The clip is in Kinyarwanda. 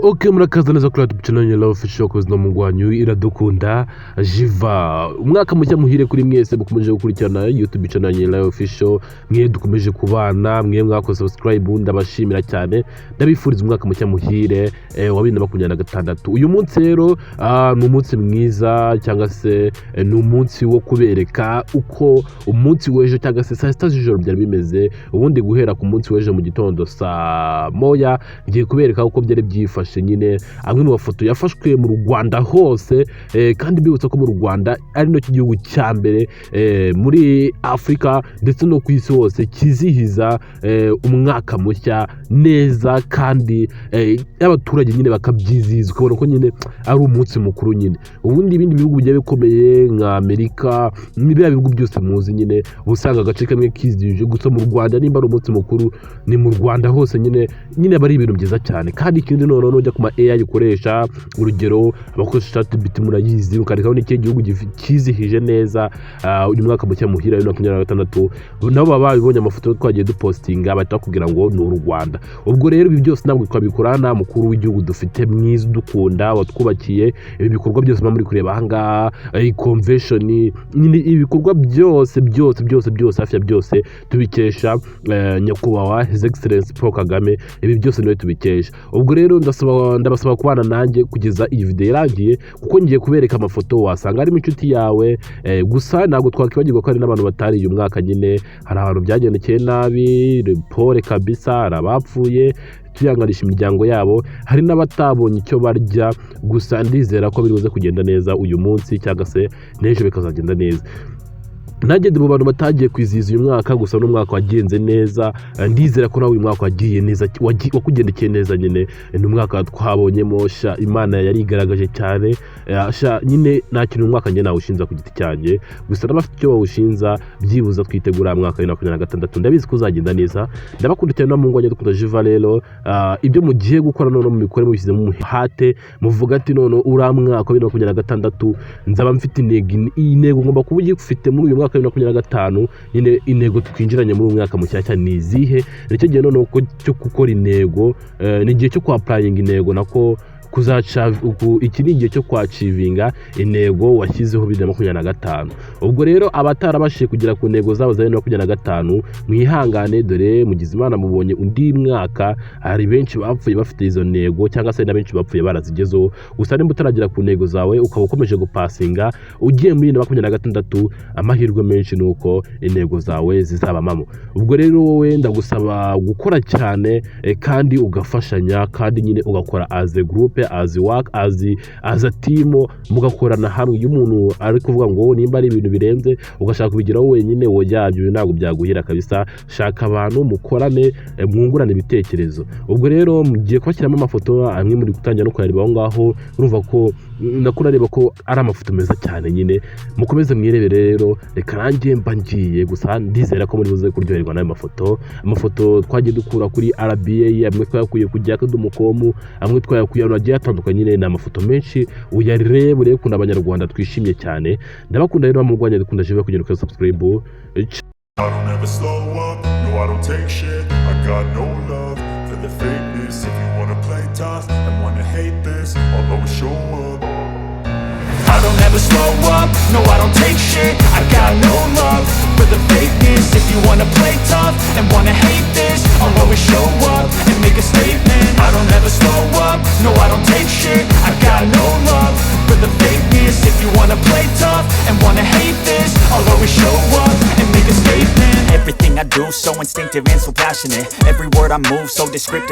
Okay, murakaza neza kuri YouTube channel ya Love Official kozi no mungwanyu iradukunda Jiva. Umwaka mushya muhire kuri mwese mukomeje gukurikirana YouTube channel ya Love Official, mwe dukomeje kubana, mwe mwakoze subscribe, ndabashimira cyane. Ndabifuriza umwaka mushya muhire wa 2026. Uyu munsi rero ni umunsi mwiza cyangwa se ni umunsi wo kubereka uko umunsi w'ejo cyangwa se saa sita z'ijoro byari bimeze. Ubundi guhera ku munsi w'ejo mu gitondo saa moya ngiye kubereka uko byari byifashe nyine amwe mu mafoto yafashwe mu Rwanda hose, kandi bibutsa ko mu Rwanda ari no gihugu cya mbere muri Afrika ndetse no ku isi hose kizihiza umwaka mushya neza, kandi abaturage nyine bakabyizihiza ukabona ko nyine ari umunsi mukuru nyine. Ubundi ibindi bihugu bigiye bikomeye nka Amerika n'ibya bihugu byose muzi nyine usanga agace kamwe kizihije, gusa mu Rwanda nimba ari umunsi mukuru ni mu Rwanda hose nyine bari ibintu byiza cyane. Kandi ikindi none ujya kuma AI ukoresha urugero abakoresha ChatGPT murayizi, ukarekaho n'iki gihugu kizihije neza uyu mwaka mushya muhira 2026, nabo baba babibonye amafoto twagiye dupostinga bahita kugira ngo ni u Rwanda. Ubwo rero ibi byose ntabwo twabikorana mukuru w'igihugu dufite mwiza dukunda watwubakiye ibi bikorwa byose muri kureba ahangaha, convention nyine ibikorwa byose hafi ya byose tubikesha nyakubahwa His Excellency Paul Kagame. Ibi byose niwe tubikesha. Ubwo rero ndabasaba kubana nanjye kugeza iyi video irangiye, kuko ngiye kubereka amafoto wasanga arimo inshuti yawe, gusa ntabwo twakwibagirwa ko hari n'abantu batari uyu mwaka nyine. Hari abantu byagendekeye nabi Paul kabisa, hari abapfuye tuyanganisha imiryango yabo, hari n'abatabonye icyo barya, gusa ndizera ko biribuze kugenda neza uyu munsi cyangwa se n'ejo bikazagenda neza. Nanjye ndi mu bantu batagiye kwizihiza uyu mwaka, gusa n'umwaka wagenze neza. Ndizera ko nawe uyu mwaka wagiye neza, wakugendekeye neza nyine. Ni umwaka twabonyemo Imana yari igaragaje cyane, nyine nta kintu umwaka njye nawushinza ku giti cyanjye, gusa n'abafite icyo bawushinza byibuza twitegura mwaka 2026 ndabizi ko uzagenda neza. Ndabakunda cyane no mungwanya dukunda Jiva. Rero ibyo mugiye gukora none mu mikore mubishyize mu muhate, muvuga ati none ura mwaka 2026 nzaba mfite intego ngomba kuba ugifite muri uyu mwaka 2025. nyine intego twinjiranye muri umwaka mushyashya ni izihe? Nicyo gihe none cyo gukora intego, ni igihe cyo kwapplying intego nako kuzaca iki ni igihe cyo kwachivinga intego washyizeho 2025. Ubwo rero abatarabashije kugera ku ntego zabo za 2025 mwihangane, dore mugize Imana mubonye undi mwaka. Hari benshi bapfuye bafite izo ntego cyangwa se na benshi bapfuye barazigezeho. Gusa nimba utaragera ku ntego zawe ukaba ukomeje gupasinga ugiye muri 2026, amahirwe menshi nuko intego zawe zizabamamo. Ubwo rero wowe ndagusaba gukora cyane, kandi ugafashanya, kandi nyine ugakora as a group, as work, as a team, mugakorana hamwe. Iyo umuntu ari kuvuga ngo nimba ari ibintu birenze ugashaka kubigiraho wenyine, wojyabyo ntabwo byaguhira kabisa. Shaka abantu mukorane, mwungurane ibitekerezo. Ubwo rero mugiye kubashyiramo amafoto amwe muri gutangira no kuyareba aho ngaho, urumva ko nakurareba ko ari amafoto meza cyane nyine. Mukomeze mwirebere rero, reka nanjye mba ngiye, gusa ndizera ko muri buze kuryoherwa n'ayo amafoto twagiye dukura kuri RBA, amwe twayakuye ku Jacques.com, amwe twayakuye agiye atandukanye nyine. Ni amafoto menshi uyarebe urebe kuna abanyarwanda twishimye cyane. Ndabakunda rero mu Rwanda dukunda Jiva, kugira ngo subscribe. I don't ever slow up, no I don't take shit. I got no love for the fakeness. If you wanna play tough and wanna hate this, I'll always show up. I don't ever slow up, no I don't take shit. I got no love for the fakeness. If you wanna play tough and wanna hate this, I'll always show up and make a statement. I don't ever slow up, no I don't take shit. I got no love for the fakeness. If you wanna play tough and wanna hate this, I'll always show up and make a statement. Everything I do so instinctive and so passionate. Every word I move so descriptive.